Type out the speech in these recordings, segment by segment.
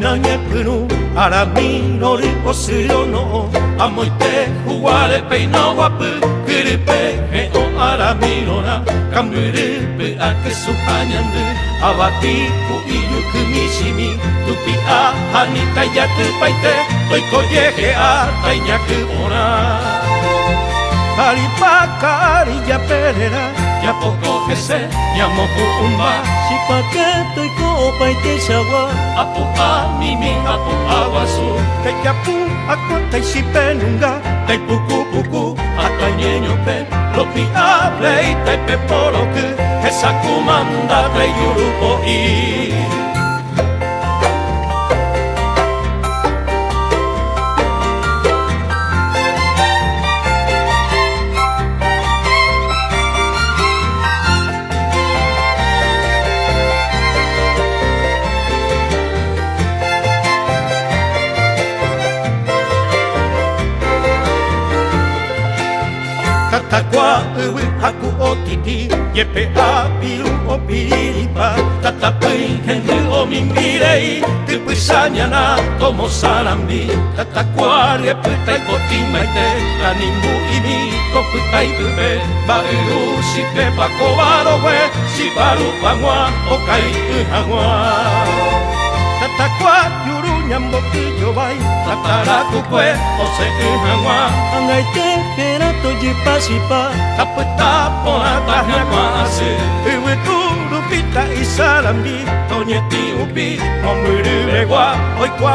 nanye punu arami nori osiro no amoite juare peino guapu kiripe he o arami nora kamuripe akesu hanyandu abati ku iyu kumishimi tupi a hanita yatu paite toiko yehe a tainyaku ora Haripakari ya perera ya poco que se llamo umba si pa que estoy copa y te sagua apo a mimi apo awasu te yapu akota y si penunga te puku puku ata ñeño pe lo pi hable y te pe poro que esa kumanda te yurupo y Tatakwa uwi haku o titi Yepe a piru o piripa Tatapui hendu o mimbirei Tupu sanyana tomo sarambi Tatakwa riepu tai poti maite Tanimbu imi kopu tai bube Bauru sipe bako warowe Sibaru pangwa o kai uhangwa Tatakwa yuru nyambo kijobai Tataraku kwe o se uhangwa Angai te kera toji pasipa Tapeta pona tahna kwase Iwe turu pita isalambi Tonyeti upi Momuru regwa Oikwa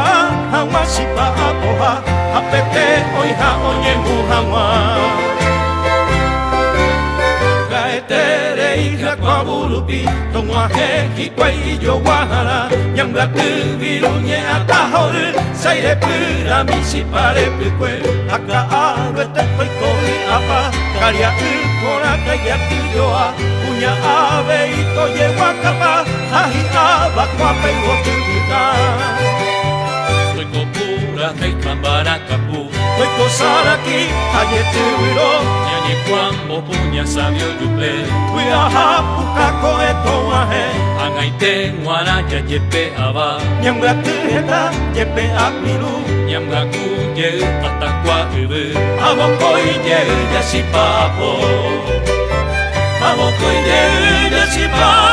hangwa sipa apoha Apete oiha onye muhangwa Gaetere iha kwa burupi Tongwa heki kwa iyo wahara Nyanga tuviru nye atahoru Saire pura misi pare pukwe Haka awe te toikoi apa Karia ukora kaya tuyoa Punya awe ito ye wakapa Ahi aba kwa pengo tubuta Toiko pura kei kambara kapu Toiko saraki aye tuiro Nyanye kwambo punya sabio yuple Tuya hapu kako eto wahe Angai te ngwana ya yepe aba Nyamga tuheta yepe apiru Nyamga kuye atakwa ubu Abokoi ye yasipapo Abokoi ye yasipapo